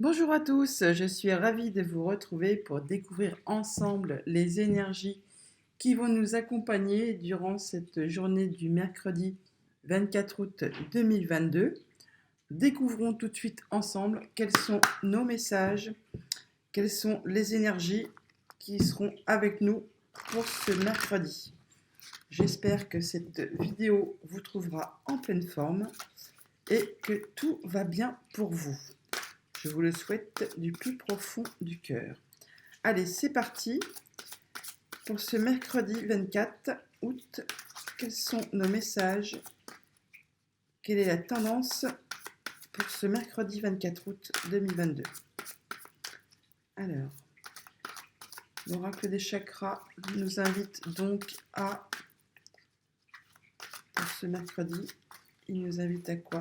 Bonjour à tous, je suis ravie de vous retrouver pour découvrir ensemble les énergies qui vont nous accompagner durant cette journée du mercredi 24 août 2022. Découvrons tout de suite ensemble quels sont nos messages, quelles sont les énergies qui seront avec nous pour ce mercredi. J'espère que cette vidéo vous trouvera en pleine forme et que tout va bien pour vous. Je vous le souhaite du plus profond du cœur. Allez, c'est parti pour ce mercredi 24 août. Quels sont nos messages? Quelle est la tendance pour ce mercredi 24 août 2022? Alors, l'oracle des chakras nous invite donc à, pour ce mercredi, il nous invite à quoi?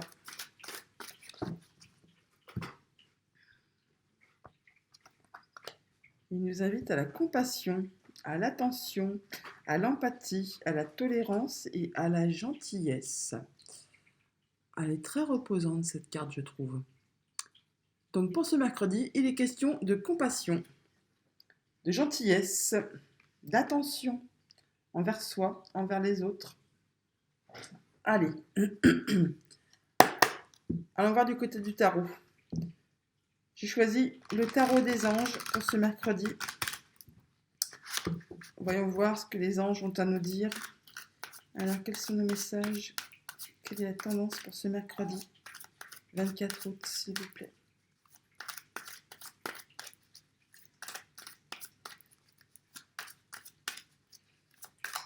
Il nous invite à la compassion, à l'attention, à l'empathie, à la tolérance et à la gentillesse. Elle est très reposante cette carte, je trouve. Donc pour ce mercredi, il est question de compassion, de gentillesse, d'attention envers soi, envers les autres. Allez, allons voir du côté du tarot. J'ai choisi le tarot des anges pour ce mercredi. Voyons voir ce que les anges ont à nous dire. Alors, quels sont nos messages? Quelle est la tendance pour ce mercredi 24 août, s'il vous plaît?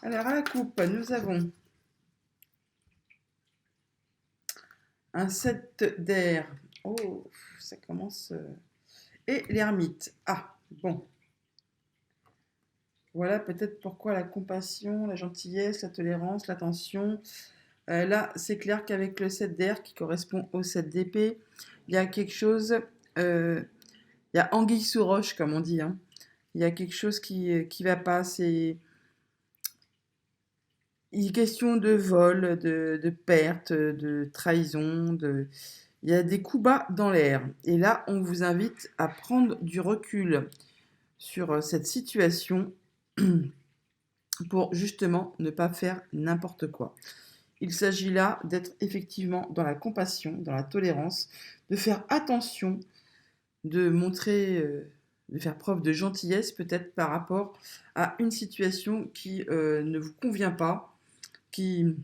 Alors, à la coupe, nous avons un 7 d'air. Oh, ça commence. Et l'ermite. Ah, bon. Voilà peut-être pourquoi la compassion, la gentillesse, la tolérance, l'attention. Là, c'est clair qu'avec le 7 d'air qui correspond au 7 d'épée, il y a quelque chose. Il y a anguille sous roche, comme on dit. Hein. Il y a quelque chose qui va pas. Il est question de vol, de perte, de trahison, il y a des coups bas dans l'air. Et là, on vous invite à prendre du recul sur cette situation pour justement ne pas faire n'importe quoi. Il s'agit là d'être effectivement dans la compassion, dans la tolérance, de faire attention, de montrer, de faire preuve de gentillesse peut-être par rapport à une situation qui ne vous convient pas, qui,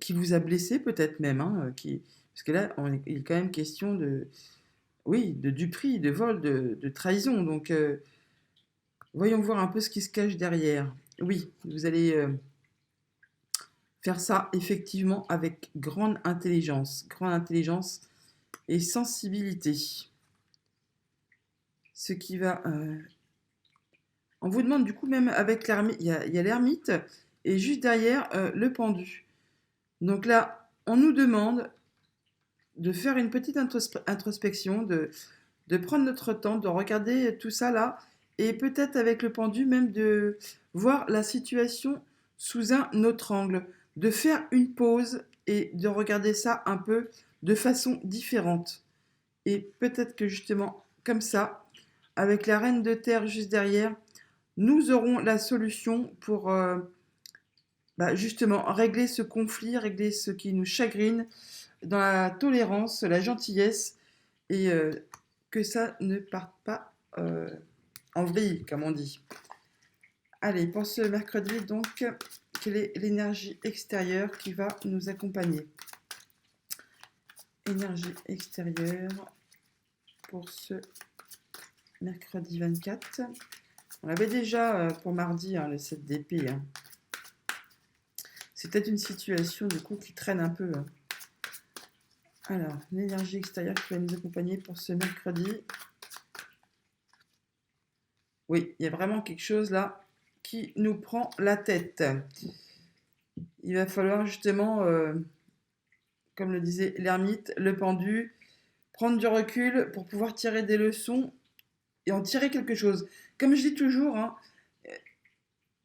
qui vous a blessé peut-être même, hein, parce que là, il est quand même question de, oui, de duperie, de vol, de trahison. Donc, voyons voir un peu ce qui se cache derrière. Oui, vous allez faire ça effectivement avec grande intelligence et sensibilité. Ce qui va... On vous demande du coup même avec l'ermite, il y a l'ermite et juste derrière le pendu. Donc là, on nous demande de faire une petite introspection, de prendre notre temps, de regarder tout ça là, et peut-être avec le pendu même de voir la situation sous un autre angle, de faire une pause et de regarder ça un peu de façon différente. Et peut-être que justement, comme ça, avec la reine de terre juste derrière, nous aurons la solution pour justement régler ce conflit, régler ce qui nous chagrine dans la tolérance, la gentillesse et que ça ne parte pas en vrille, comme on dit. Allez, pour ce mercredi, donc, quelle est l'énergie extérieure qui va nous accompagner? Énergie extérieure pour ce mercredi 24. On l'avait déjà pour mardi, hein, le 7 d'épée. Hein. C'est peut-être une situation du coup qui traîne un peu. Hein. Alors, l'énergie extérieure qui va nous accompagner pour ce mercredi. Oui, il y a vraiment quelque chose là qui nous prend la tête. Il va falloir justement, comme le disait l'ermite, le pendu, prendre du recul pour pouvoir tirer des leçons et en tirer quelque chose. Comme je dis toujours, hein,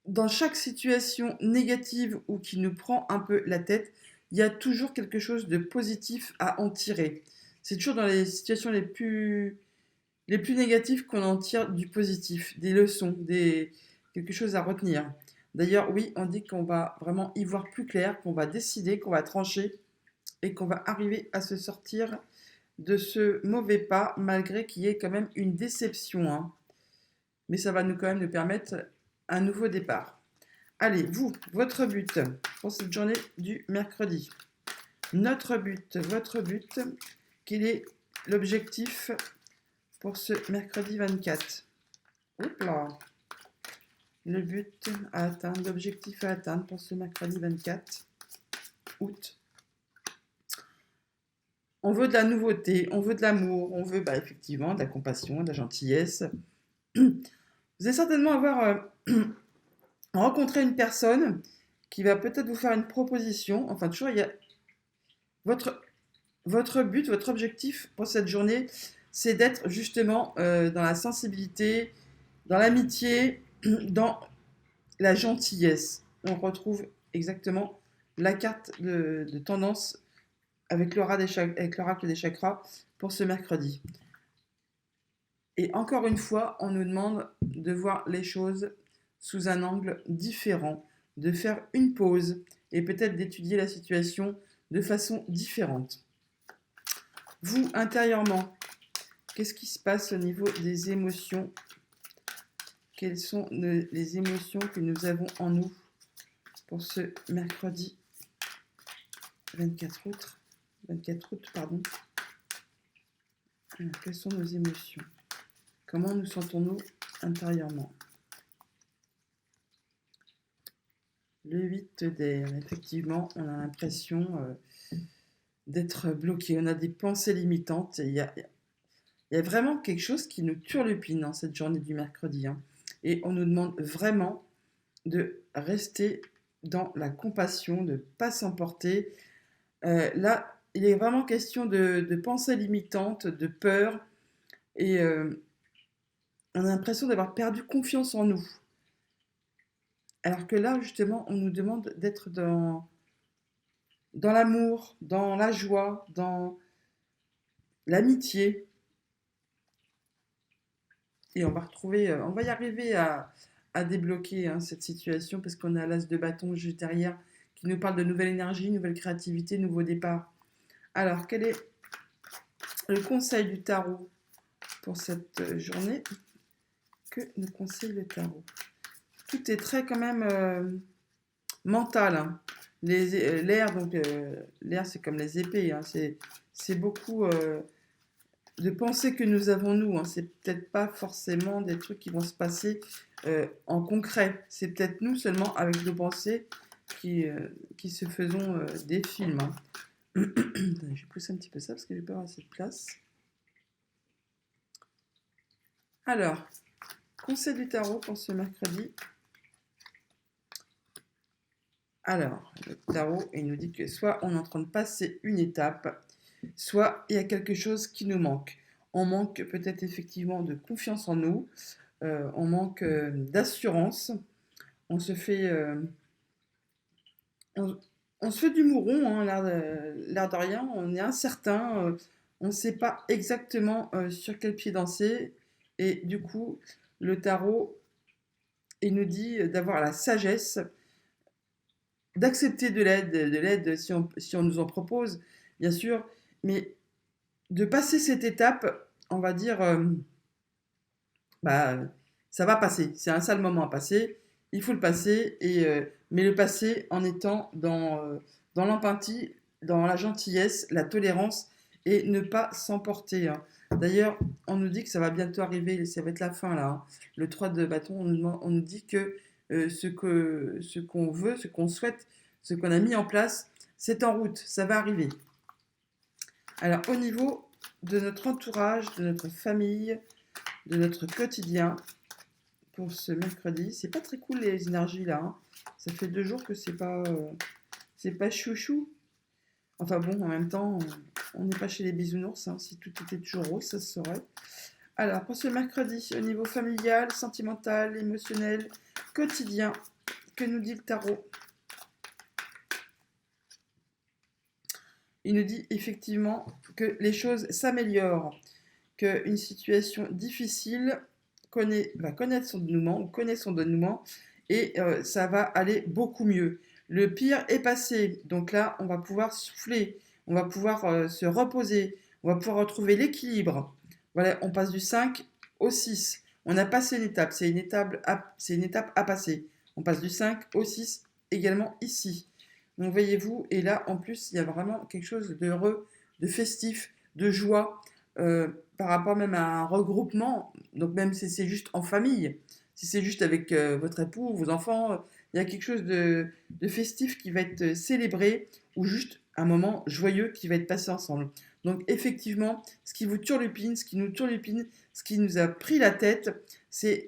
dans chaque situation négative ou qui nous prend un peu la tête, il y a toujours quelque chose de positif à en tirer. c'est toujours dans les situations les plus négatives qu'on en tire du positif, des leçons, quelque chose à retenir. D'ailleurs, oui, on dit qu'on va vraiment y voir plus clair, qu'on va décider, qu'on va trancher et qu'on va arriver à se sortir de ce mauvais pas, malgré qu'il y ait quand même une déception, hein. Mais ça va nous quand même nous permettre un nouveau départ. Allez, vous, votre but pour cette journée du mercredi. Notre but, votre but, quel est l'objectif pour ce mercredi 24? Oups là. Le but à atteindre, l'objectif à atteindre pour ce mercredi 24 août. On veut de la nouveauté, on veut de l'amour, on veut effectivement de la compassion, de la gentillesse. Vous allez certainement avoir rencontré une personne qui va peut-être vous faire une proposition. Enfin, toujours, il y a votre but, votre objectif pour cette journée, c'est d'être justement dans la sensibilité, dans l'amitié, dans la gentillesse. On retrouve exactement la carte de tendance avec l'oracle des chakras pour ce mercredi. Et encore une fois, on nous demande de voir les choses sous un angle différent, de faire une pause et peut-être d'étudier la situation de façon différente. Vous, intérieurement, qu'est-ce qui se passe au niveau des émotions? Quelles sont les émotions que nous avons en nous pour ce mercredi 24 août, pardon. Alors, quelles sont nos émotions? Comment nous sentons-nous intérieurement? Le 8 d'air, effectivement, on a l'impression d'être bloqué. On a des pensées limitantes. Il y a vraiment quelque chose qui nous turlupine dans cette journée du mercredi, hein. Et on nous demande vraiment de rester dans la compassion, de ne pas s'emporter. Là, il est vraiment question de pensées limitantes, de peur. Et on a l'impression d'avoir perdu confiance en nous. Alors que là, justement, on nous demande d'être dans l'amour, dans la joie, dans l'amitié. Et on va y arriver à débloquer cette situation parce qu'on a l'as de bâton juste derrière qui nous parle de nouvelle énergie, nouvelle créativité, nouveau départ. Alors, quel est le conseil du tarot pour cette journée? Que nous conseille le tarot? Tout est très quand même mental, hein. L'air, donc l'air c'est comme les épées, hein. C'est beaucoup de pensées que nous avons nous, hein. C'est peut-être pas forcément des trucs qui vont se passer en concret. C'est peut-être nous seulement avec nos pensées qui se faisons des films, hein. Je vais pousser un petit peu ça parce que j'ai pas assez de place. Alors, conseil du tarot pour ce mercredi. Alors, le tarot, il nous dit que soit on est en train de passer une étape, soit il y a quelque chose qui nous manque. On manque peut-être effectivement de confiance en nous, on manque d'assurance, on se fait, on se fait du mouron, hein, l'air de rien, on est incertain, on ne sait pas exactement sur quel pied danser, et du coup, le tarot, il nous dit d'avoir la sagesse d'accepter de l'aide si on nous en propose, bien sûr, mais de passer cette étape, on va dire, ça va passer. C'est un sale moment à passer. Il faut le passer, mais le passer en étant dans l'empathie, dans la gentillesse, la tolérance et ne pas s'emporter, hein. D'ailleurs, on nous dit que ça va bientôt arriver, ça va être la fin là, hein. Le 3 de bâton, on nous dit que ce qu'on veut, ce qu'on souhaite, ce qu'on a mis en place, c'est en route, ça va arriver. Alors, au niveau de notre entourage, de notre famille, de notre quotidien, pour ce mercredi, c'est pas très cool les énergies là, hein. Ça fait 2 jours que c'est pas chouchou. Enfin bon, en même temps, on n'est pas chez les bisounours, hein. Si tout était toujours rose, ça se saurait. Alors, pour ce mercredi, au niveau familial, sentimental, émotionnel, quotidien, que nous dit le tarot? il nous dit effectivement que les choses s'améliorent, qu'une situation difficile va connaître son dénouement ou connaît son dénouement et ça va aller beaucoup mieux. Le pire est passé, donc là on va pouvoir souffler, on va pouvoir se reposer, on va pouvoir retrouver l'équilibre. Voilà, on passe du 5 au 6. On a passé une étape, c'est une étape à passer. On passe du 5 au 6 également ici. Donc voyez-vous, et là en plus il y a vraiment quelque chose d'heureux, de festif, de joie, par rapport même à un regroupement, donc même si c'est juste en famille, si c'est juste avec votre époux, vos enfants, il y a quelque chose de festif qui va être célébré, ou juste un moment joyeux qui va être passé ensemble. Donc effectivement, ce qui vous turlupine, ce qui nous turlupine, ce qui nous a pris la tête, c'est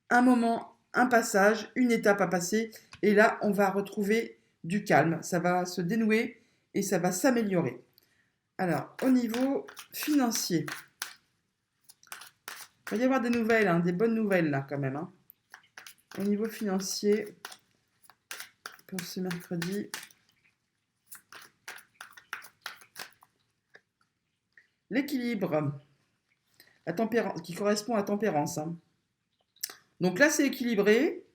un moment, un passage, une étape à passer, et là on va retrouver du calme, ça va se dénouer et ça va s'améliorer. Alors, au niveau financier, il va y avoir des nouvelles, hein, des bonnes nouvelles là quand même. Hein. Au niveau financier, pour ce mercredi, l'équilibre, la tempérance, qui correspond à tempérance. Hein. Donc là, c'est équilibré,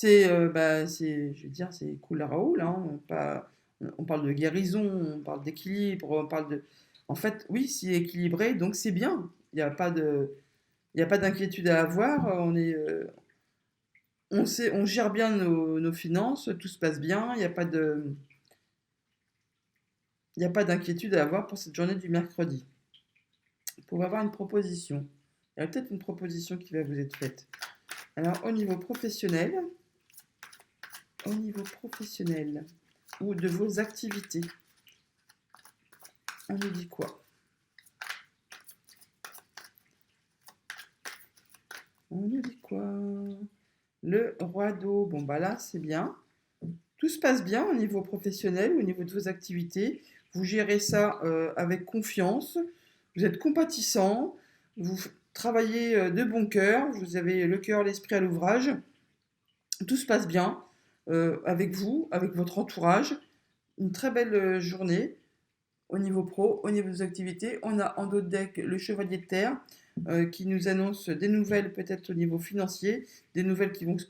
je veux dire, c'est cool la Raoul. Hein, on parle de guérison, on parle d'équilibre, on parle de. En fait, oui, c'est équilibré, donc c'est bien. Il n'y a pas de, il n'y a pas d'inquiétude à avoir. On gère bien nos finances, tout se passe bien. Il n'y a pas d'inquiétude à avoir pour cette journée du mercredi. Vous pouvez avoir une proposition. Il y a peut-être une proposition qui va vous être faite. Alors, au niveau professionnel ou de vos activités, on nous dit quoi? On nous dit quoi? Le roi d'eau. Bon, bah là, c'est bien. Tout se passe bien au niveau professionnel, au niveau de vos activités. Vous gérez ça avec confiance. Vous êtes compatissant. Vous travaillez de bon cœur. Vous avez le cœur, l'esprit à l'ouvrage. Tout se passe bien avec vous, avec votre entourage. Une très belle journée au niveau pro, au niveau des activités. On a en dos de deck le chevalier de terre qui nous annonce des nouvelles peut-être au niveau financier, des nouvelles qui vont se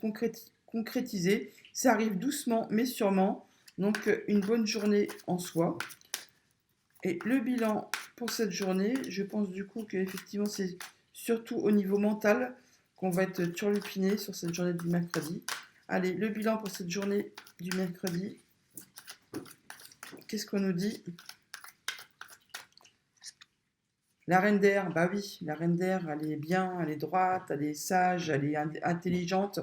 concrétiser. Ça arrive doucement mais sûrement. Donc une bonne journée en soi. Et le bilan pour cette journée, je pense du coup qu'effectivement c'est surtout au niveau mental qu'on va être turlupiné sur cette journée du mercredi. Allez, le bilan pour cette journée du mercredi. Qu'est-ce qu'on nous dit? La reine d'air, bah oui, la reine d'air, elle est bien, elle est droite, elle est sage, elle est intelligente.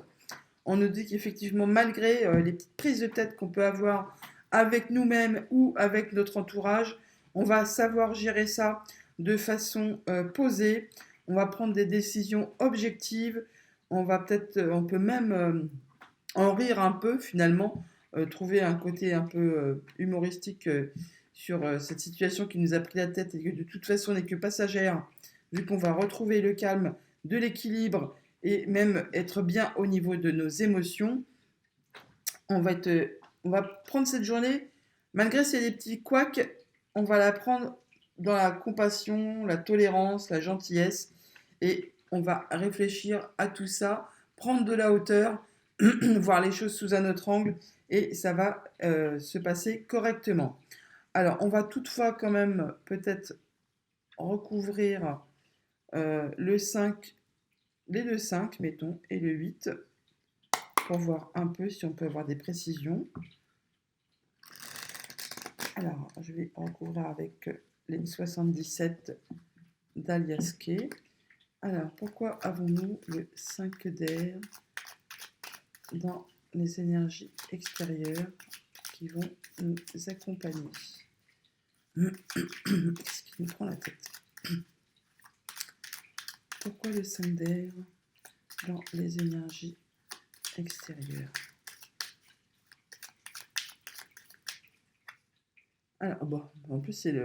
On nous dit qu'effectivement, malgré les petites prises de tête qu'on peut avoir avec nous-mêmes ou avec notre entourage, on va savoir gérer ça de façon posée. On va prendre des décisions objectives. On peut même en rire un peu finalement, trouver un côté un peu humoristique sur cette situation qui nous a pris la tête et que de toute façon n'est que passagère, vu qu'on va retrouver le calme, de l'équilibre et même être bien au niveau de nos émotions. On va prendre cette journée, malgré s'il y a des petits couacs, on va la prendre dans la compassion, la tolérance, la gentillesse et on va réfléchir à tout ça, prendre de la hauteur, voir les choses sous un autre angle et ça va se passer correctement. Alors, on va toutefois quand même peut-être recouvrir le 5, les deux 5, mettons, et le 8, pour voir un peu si on peut avoir des précisions. Alors, je vais recouvrir avec les 77 d'Aliaské. Alors, pourquoi avons-nous le 5 d'air dans les énergies extérieures qui vont nous accompagner? Qu'est-ce qui nous prend la tête? Pourquoi le 5 d'air dans les énergies extérieures? Alors, bon, en plus, il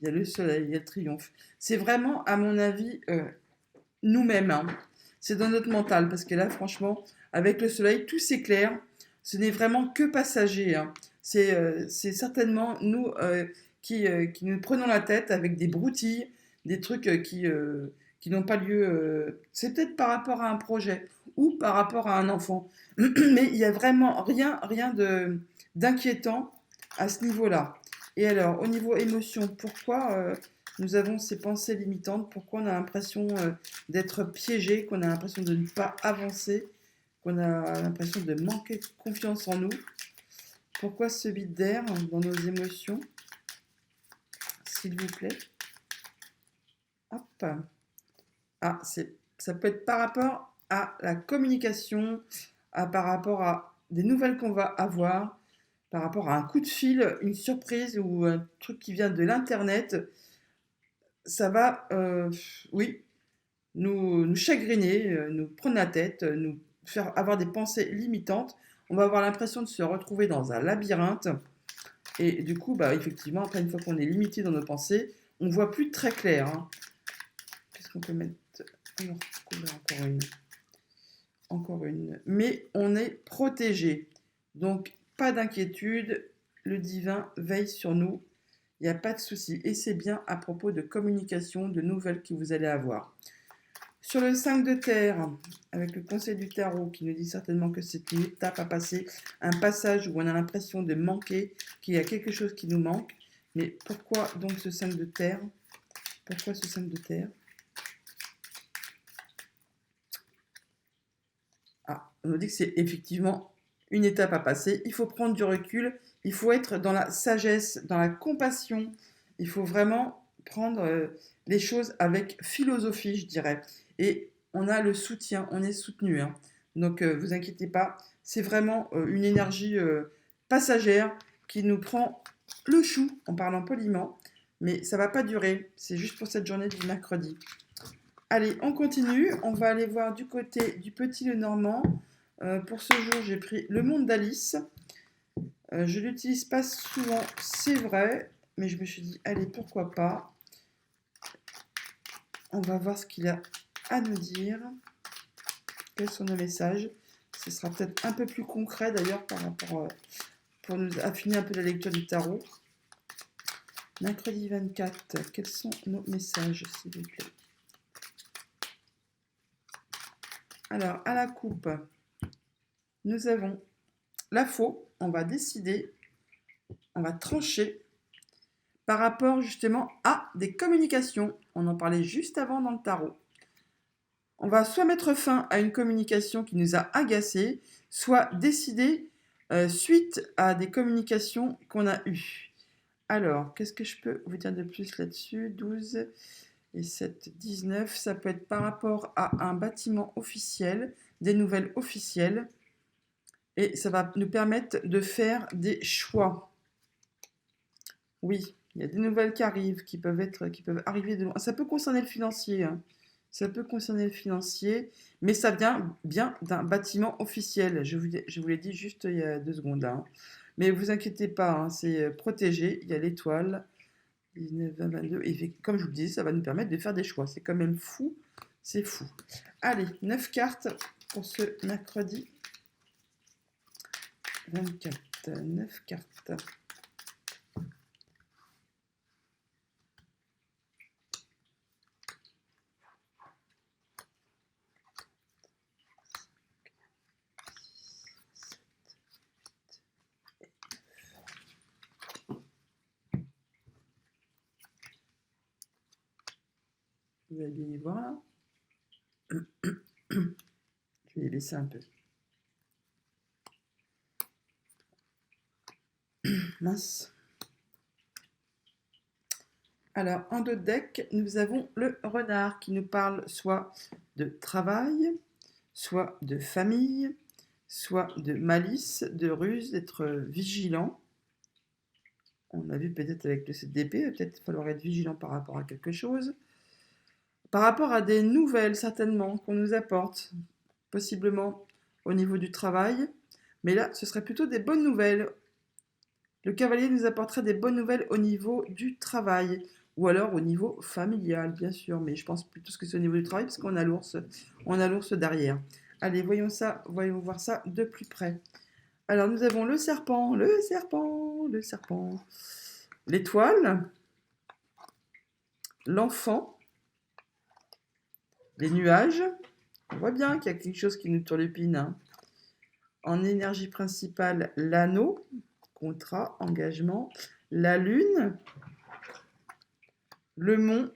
y a le soleil, il y a le triomphe. C'est vraiment, à mon avis, nous-mêmes. Hein. C'est dans notre mental, parce que là, franchement, avec le soleil, tout s'éclaire. Ce n'est vraiment que passager. Hein. C'est certainement nous qui nous prenons la tête avec des broutilles, des trucs qui n'ont pas lieu. C'est peut-être par rapport à un projet ou par rapport à un enfant. Mais il n'y a vraiment rien d'inquiétant à ce niveau-là. Et alors, au niveau émotion, pourquoi nous avons ces pensées limitantes? Pourquoi on a l'impression d'être piégé, qu'on a l'impression de ne pas avancer, qu'on a l'impression de manquer de confiance en nous? Pourquoi ce vide d'air dans nos émotions, s'il vous plaît? Hop. Ah, ça peut être par rapport à la communication, par rapport à des nouvelles qu'on va avoir, par rapport à un coup de fil, une surprise ou un truc qui vient de l'internet. Ça va, oui, nous chagriner, nous prendre la tête, nous faire avoir des pensées limitantes. On va avoir l'impression de se retrouver dans un labyrinthe. Et du coup, bah, effectivement, après, une fois qu'on est limité dans nos pensées, on ne voit plus très clair, hein. Qu'est-ce qu'on peut mettre? Alors, encore une. Encore une. Mais on est protégé. Donc, pas d'inquiétude. Le divin veille sur nous. Il n'y a pas de souci. Et c'est bien à propos de communication, de nouvelles que vous allez avoir. Sur le 5 de terre, avec le conseil du tarot qui nous dit certainement que c'est une étape à passer, un passage où on a l'impression de manquer, qu'il y a quelque chose qui nous manque. Mais pourquoi donc ce 5 de terre? Pourquoi ce 5 de terre? Ah, on nous dit que c'est effectivement une étape à passer. Il faut prendre du recul, il faut être dans la sagesse, dans la compassion. Il faut vraiment prendre les choses avec philosophie, je dirais. Et on a le soutien, on est soutenu, hein. Donc vous inquiétez pas, c'est vraiment une énergie passagère qui nous prend le chou, en parlant poliment. Mais ça va pas durer, c'est juste pour cette journée du mercredi. Allez, on continue. On va aller voir du côté du Petit Lenormand. Pour ce jour, j'ai pris Le Monde d'Alice. Je ne l'utilise pas souvent, c'est vrai, mais je me suis dit, allez, pourquoi pas. On va voir ce qu'il a à nous dire. Quels sont nos messages? Ce sera peut-être un peu plus concret d'ailleurs par rapport pour nous affiner un peu la lecture du tarot. Mercredi 24, quels sont nos messages, s'il vous plaît? Alors, à la coupe, nous avons la faux. On va décider, on va trancher par rapport justement à des communications. On en parlait juste avant dans le tarot. On va soit mettre fin à une communication qui nous a agacés, soit décider suite à des communications qu'on a eues. Alors, qu'est-ce que je peux vous dire de plus là-dessus? 12 et 7, 19. Ça peut être par rapport à un bâtiment officiel, des nouvelles officielles. Et ça va nous permettre de faire des choix. Oui, il y a des nouvelles qui arrivent, qui peuvent arriver de loin. Ça peut concerner le financier, hein. Ça peut concerner le financier, mais ça vient bien d'un bâtiment officiel. Je vous l'ai dit juste il y a 2 secondes là, hein. Mais vous inquiétez pas, hein, c'est protégé. Il y a l'étoile, 19, 20, 22. Et comme je vous le disais, ça va nous permettre de faire des choix. C'est quand même fou. C'est fou. Allez, 9 cartes pour ce mercredi 24. 9 cartes. Vous allez bien les voir là. Je vais les laisser un peu. Mince. Alors, en dos de deck, nous avons le renard qui nous parle soit de travail, soit de famille, soit de malice, de ruse, d'être vigilant. On a vu peut-être avec le 7 d'épée, peut-être il falloir être vigilant par rapport à quelque chose. Par rapport à des nouvelles, certainement, qu'on nous apporte, possiblement au niveau du travail. Mais là, ce serait plutôt des bonnes nouvelles. Le cavalier nous apporterait des bonnes nouvelles au niveau du travail. Ou alors au niveau familial, bien sûr. Mais je pense plutôt que c'est au niveau du travail, parce qu'on a l'ours derrière. Allez, voyons voir ça de plus près. Alors, nous avons le serpent, le serpent, le serpent, l'étoile, l'enfant, les nuages. On voit bien qu'il y a quelque chose qui nous turlupine, hein. En énergie principale, l'anneau, contrat, engagement, la lune, le mont,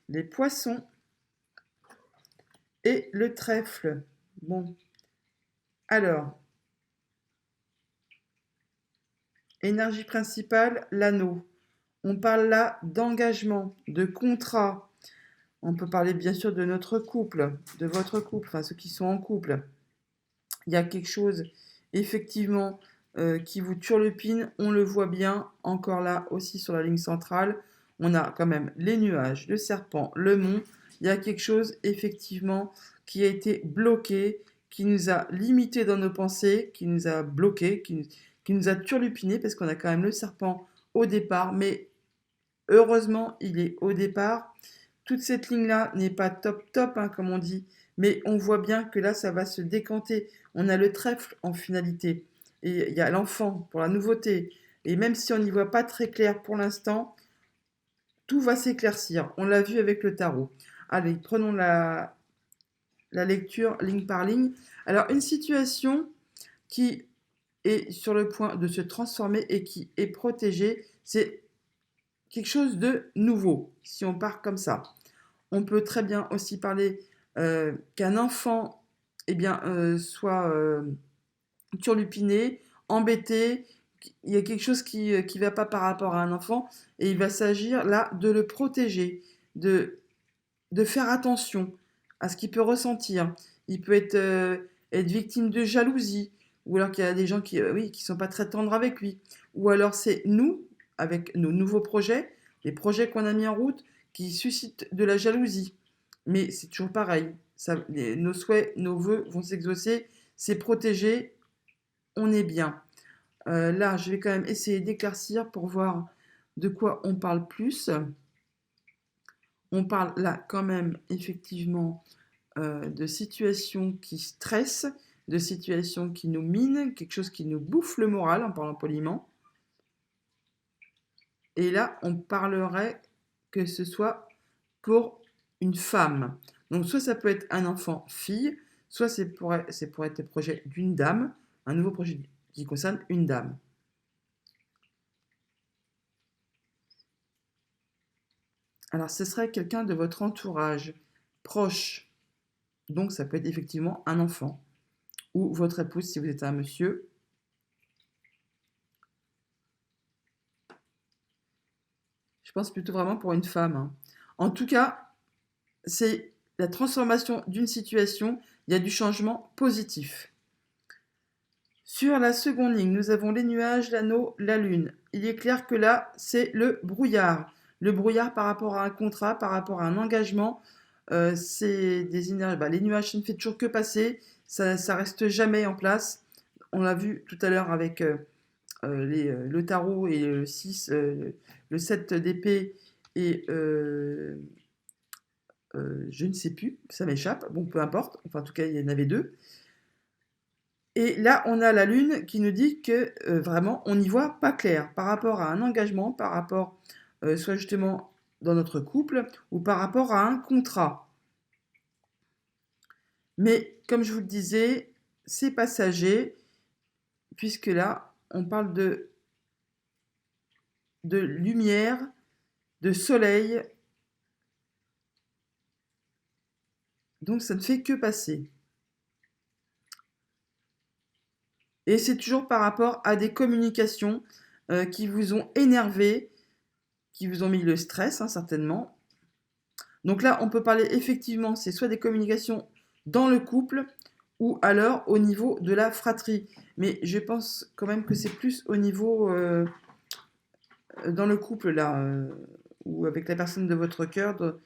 les poissons et le trèfle. Bon, alors, énergie principale, l'anneau. On parle là d'engagement, de contrat. On peut parler bien sûr de notre couple, de votre couple, enfin ceux qui sont en couple. Il y a quelque chose effectivement qui vous turlupine, on le voit bien, encore là aussi sur la ligne centrale, on a quand même les nuages, le serpent, le mont, il y a quelque chose effectivement qui a été bloqué, qui nous a limité dans nos pensées, qui nous a bloqué, qui nous a turlupiné, parce qu'on a quand même le serpent au départ, mais heureusement il est au départ. Toute cette ligne-là n'est pas top top, hein, comme on dit, mais on voit bien que là, ça va se décanter. On a le trèfle en finalité, et il y a l'enfant pour la nouveauté. Et même si on n'y voit pas très clair pour l'instant, tout va s'éclaircir. On l'a vu avec le tarot. Allez, prenons la lecture ligne par ligne. Alors, une situation qui est sur le point de se transformer et qui est protégée, c'est quelque chose de nouveau, si on part comme ça. On peut très bien aussi parler qu'un enfant eh bien, soit turlupiné, embêté, il y a quelque chose qui ne va pas par rapport à un enfant, et il va s'agir là de le protéger, de, de faire attention à ce qu'il peut ressentir. Il peut être victime de jalousie, ou alors qu'il y a des gens qui oui, qui sont pas très tendres avec lui. Ou alors c'est nous, avec nos nouveaux projets, les projets qu'on a mis en route, qui suscitent de la jalousie. Mais c'est toujours pareil. Ça, nos souhaits, nos vœux vont s'exaucer. C'est protégé, on est bien. Là, je vais quand même essayer d'éclaircir pour voir de quoi on parle plus. On parle là quand même effectivement de situations qui stressent, de situations qui nous minent, quelque chose qui nous bouffe le moral en parlant poliment. Et là, on parlerait que ce soit pour une femme. Donc soit ça peut être un enfant fille, soit c'est pour être le projet d'une dame, un nouveau projet qui concerne une dame. Alors ce serait quelqu'un de votre entourage proche. Donc ça peut être effectivement un enfant ou votre épouse si vous êtes un monsieur. Je pense plutôt vraiment pour une femme, hein. En tout cas, c'est la transformation d'une situation, il y a du changement positif. Sur la seconde ligne, nous avons les nuages, l'anneau, la lune. Il est clair que là, c'est le brouillard. Le brouillard par rapport à un contrat, par rapport à un engagement, c'est des énergies. Bah, les nuages, ça ne fait toujours que passer, ça reste jamais en place. On l'a vu tout à l'heure avec le tarot et le 6, le 7 d'épée et je ne sais plus, ça m'échappe, bon peu importe, enfin en tout cas il y en avait deux. Et là on a la lune qui nous dit que vraiment on n'y voit pas clair par rapport à un engagement, par rapport soit justement dans notre couple ou par rapport à un contrat. Mais comme je vous le disais, c'est passager, puisque là on parle de lumière, de soleil, donc ça ne fait que passer. Et c'est toujours par rapport à des communications qui vous ont énervé, qui vous ont mis le stress, hein, certainement. Donc là, on peut parler effectivement, c'est soit des communications dans le couple ou alors au niveau de la fratrie. Mais je pense quand même que c'est plus au niveau dans le couple, là, ou avec la personne de votre cœur.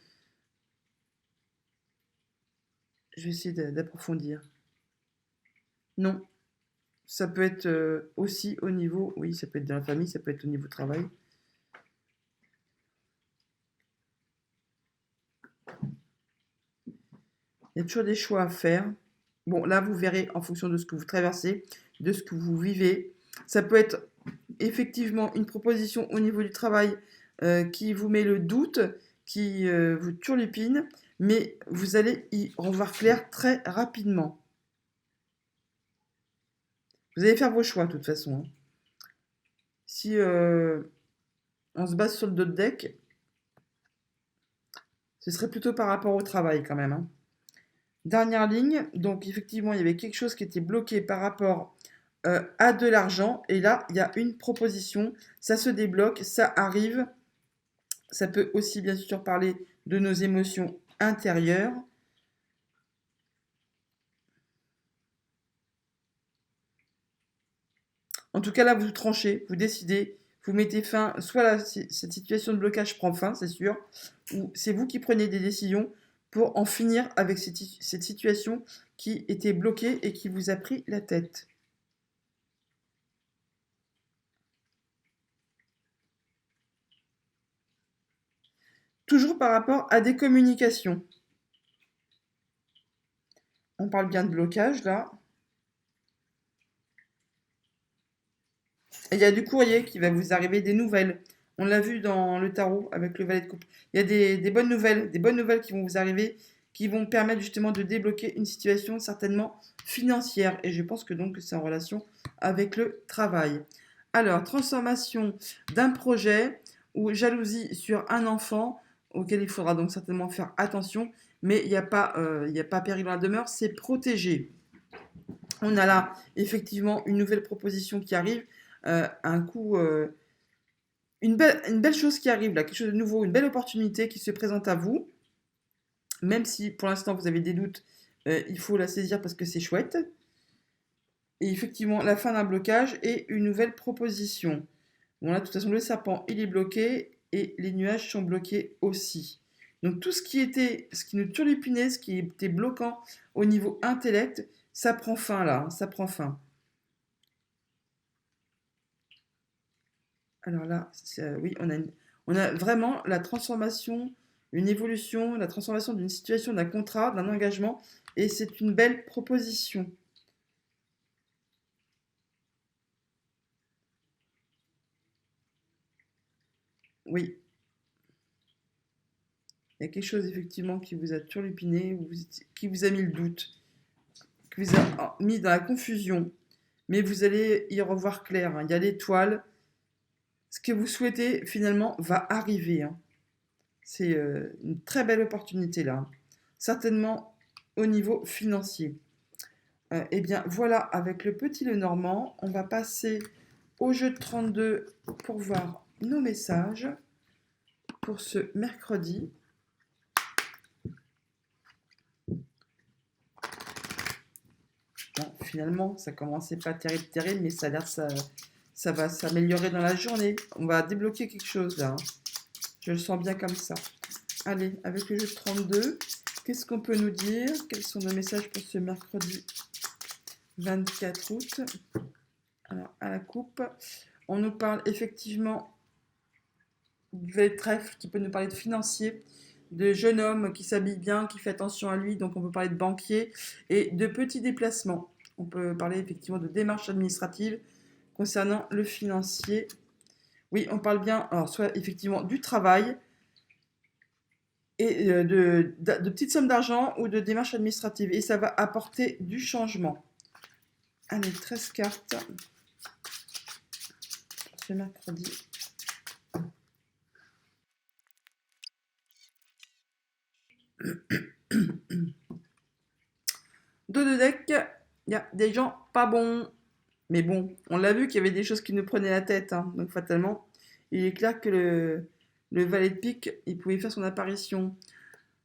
Je vais essayer d'approfondir. Non, ça peut être aussi au niveau, oui, ça peut être dans la famille, ça peut être au niveau travail. Il y a toujours des choix à faire. Bon, là, vous verrez en fonction de ce que vous traversez, de ce que vous vivez. Ça peut être effectivement une proposition au niveau du travail qui vous met le doute, qui vous turlupine, mais vous allez y revoir clair très rapidement. Vous allez faire vos choix de toute façon, hein. Si on se base sur le dos de deck, ce serait plutôt par rapport au travail quand même, hein. Dernière ligne, donc effectivement, il y avait quelque chose qui était bloqué par rapport à de l'argent. Et là, il y a une proposition, ça se débloque, ça arrive. Ça peut aussi bien sûr parler de nos émotions intérieures. En tout cas, là, vous tranchez, vous décidez, vous mettez fin, soit cette situation de blocage prend fin, c'est sûr, ou c'est vous qui prenez des décisions pour en finir avec cette situation qui était bloquée et qui vous a pris la tête. Toujours par rapport à des communications. On parle bien de blocage là. Et il y a du courrier qui va vous arriver, des nouvelles. On l'a vu dans le tarot avec le valet de coupe. Il y a des bonnes nouvelles qui vont vous arriver, qui vont permettre justement de débloquer une situation certainement financière. Et je pense que donc c'est en relation avec le travail. Alors, transformation d'un projet ou jalousie sur un enfant auquel il faudra donc certainement faire attention. Mais il n'y a pas péril dans la demeure, c'est protégé. On a là effectivement une nouvelle proposition qui arrive, un coup, une belle chose qui arrive là, quelque chose de nouveau, une belle opportunité qui se présente à vous, même si pour l'instant vous avez des doutes, il faut la saisir parce que c'est chouette. Et effectivement, la fin d'un blocage et une nouvelle proposition. Bon là, de toute façon, le serpent, il est bloqué et les nuages sont bloqués aussi. Donc tout ce qui nous turlupinait, ce qui était bloquant au niveau intellect, ça prend fin là, hein, ça prend fin. Alors là, oui, on a vraiment la transformation, une évolution, la transformation d'une situation, d'un contrat, d'un engagement, et c'est une belle proposition. Oui, il y a quelque chose effectivement qui vous a turlupiné, qui vous a mis le doute, qui vous a mis dans la confusion, mais vous allez y revoir clair, hein. Il y a l'étoile, ce que vous souhaitez finalement va arriver, hein. C'est une très belle opportunité là, hein. Certainement au niveau financier. Eh bien voilà, avec le petit Lenormand, on va passer au jeu de 32 pour voir nos messages pour ce mercredi. Bon, finalement, ça commençait pas terrible, mais ça a l'air ça va s'améliorer dans la journée. On va débloquer quelque chose là, hein. Je le sens bien comme ça. Allez, avec le jeu de 32, qu'est-ce qu'on peut nous dire? Quels sont nos messages pour ce mercredi 24 août? Alors, à la coupe, on nous parle effectivement du valet de trèfle qui peut nous parler de financier, de jeune homme qui s'habille bien, qui fait attention à lui, donc on peut parler de banquier, et de petits déplacements. On peut parler effectivement de démarches administratives concernant le financier. Oui, on parle bien, alors soit effectivement du travail et de petites sommes d'argent ou de démarches administratives, et ça va apporter du changement. Allez, 13 cartes. Ce mercredi. Dos de deck, il y a des gens pas bons. Mais bon, on l'a vu qu'il y avait des choses qui nous prenaient la tête, hein. Donc fatalement, il est clair que le valet de pique, il pouvait faire son apparition.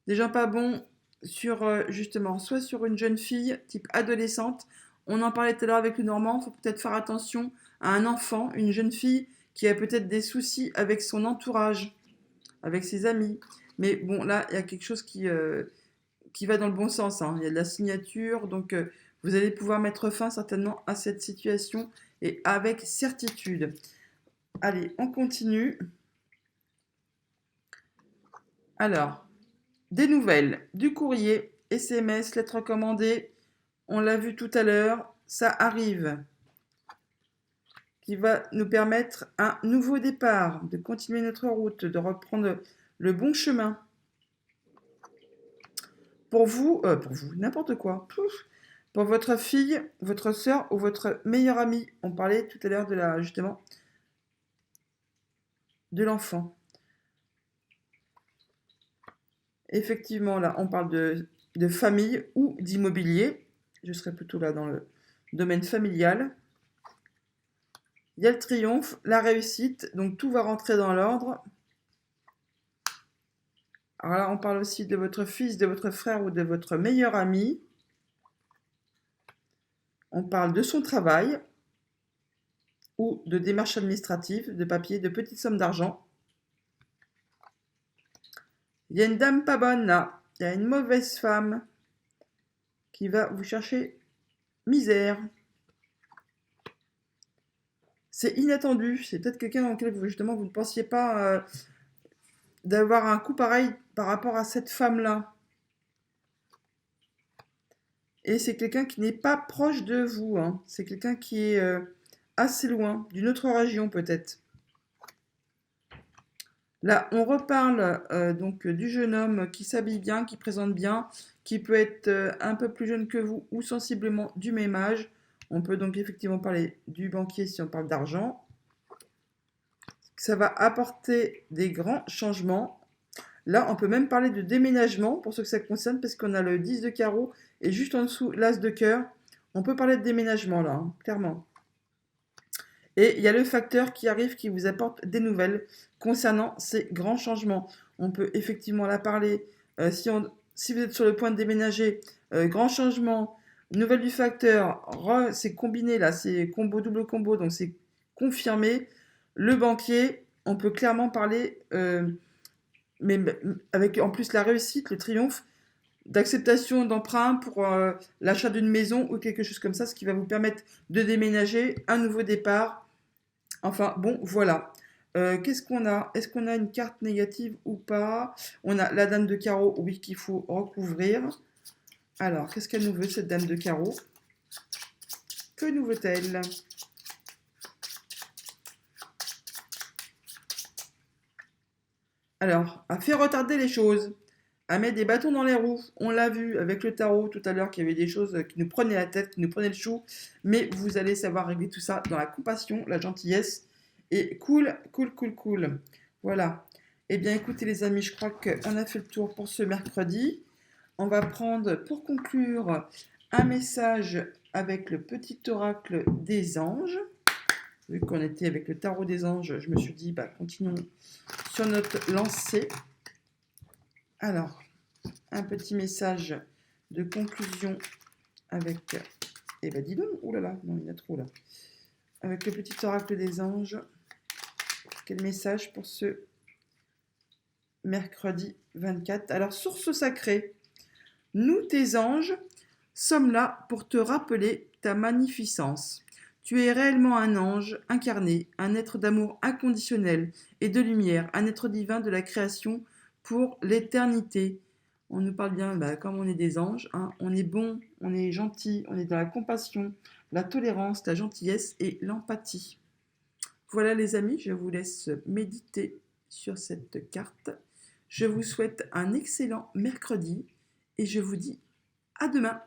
Des gens pas bons sur, justement, soit sur une jeune fille, type adolescente. On en parlait tout à l'heure avec le Normand, il faut peut-être faire attention à un enfant, une jeune fille qui a peut-être des soucis avec son entourage, avec ses amis. Mais bon, là, il y a quelque chose qui va dans le bon sens, hein. Il y a de la signature, donc vous allez pouvoir mettre fin certainement à cette situation et avec certitude. Allez, on continue. Alors, des nouvelles, du courrier, SMS, lettres recommandées, on l'a vu tout à l'heure, ça arrive, qui va nous permettre un nouveau départ, de continuer notre route, de reprendre le bon chemin. Pour vous, n'importe quoi. Pouf. Pour votre fille, votre sœur ou votre meilleure amie. On parlait tout à l'heure justement de l'enfant. Effectivement, là, on parle de famille ou d'immobilier. Je serais plutôt là dans le domaine familial. Il y a le triomphe, la réussite, donc tout va rentrer dans l'ordre. Alors là, on parle aussi de votre fils, de votre frère ou de votre meilleur ami. On parle de son travail ou de démarches administratives, de papier, de petites sommes d'argent. Il y a une dame pas bonne là, il y a une mauvaise femme qui va vous chercher misère. C'est inattendu, c'est peut-être quelqu'un dans lequel justement vous ne pensiez pas d'avoir un coup pareil par rapport à cette femme-là. Et c'est quelqu'un qui n'est pas proche de vous, hein. C'est quelqu'un qui est assez loin, d'une autre région peut-être. Là, on reparle donc du jeune homme qui s'habille bien, qui présente bien, qui peut être un peu plus jeune que vous ou sensiblement du même âge. On peut donc effectivement parler du banquier si on parle d'argent. Ça va apporter des grands changements. Là, on peut même parler de déménagement pour ceux que ça concerne, parce qu'on a le 10 de carreau et juste en dessous l'as de cœur. On peut parler de déménagement là, hein, clairement. Et il y a le facteur qui arrive qui vous apporte des nouvelles concernant ces grands changements. On peut effectivement la parler si vous êtes sur le point de déménager, grand changement, nouvelle du facteur, c'est combiné là, c'est combo, double combo, donc c'est confirmé. Le banquier, on peut clairement parler, mais avec en plus la réussite, le triomphe, d'acceptation d'emprunt pour l'achat d'une maison ou quelque chose comme ça, ce qui va vous permettre de déménager, un nouveau départ. Enfin, bon, voilà. Qu'est-ce qu'on a? Est-ce qu'on a une carte négative ou pas? On a la dame de carreau, oui, qu'il faut recouvrir. Alors, qu'est-ce qu'elle nous veut, cette dame de carreau? Que nous veut-elle? Alors, elle fait retarder les choses, elle met des bâtons dans les roues. On l'a vu avec le tarot tout à l'heure qu'il y avait des choses qui nous prenaient la tête, qui nous prenaient le chou. Mais vous allez savoir régler tout ça dans la compassion, la gentillesse et cool, cool, cool, cool. Voilà. Eh bien, écoutez les amis, je crois qu'on a fait le tour pour ce mercredi. On va prendre pour conclure un message avec le petit oracle des anges. Vu qu'on était avec le tarot des anges, je me suis dit, bah, continuons sur notre lancée. Alors, un petit message de conclusion avec... Eh ben dis donc, oulala, non, il y en a trop là. Avec le petit oracle des anges. Quel message pour ce mercredi 24? Alors, source sacrée, nous tes anges sommes là pour te rappeler ta magnificence. Tu es réellement un ange incarné, un être d'amour inconditionnel et de lumière, un être divin de la création pour l'éternité. On nous parle bien, comme on est des anges, hein, on est bon, on est gentil, on est dans la compassion, la tolérance, la gentillesse et l'empathie. Voilà les amis, je vous laisse méditer sur cette carte. Je vous souhaite un excellent mercredi et je vous dis à demain.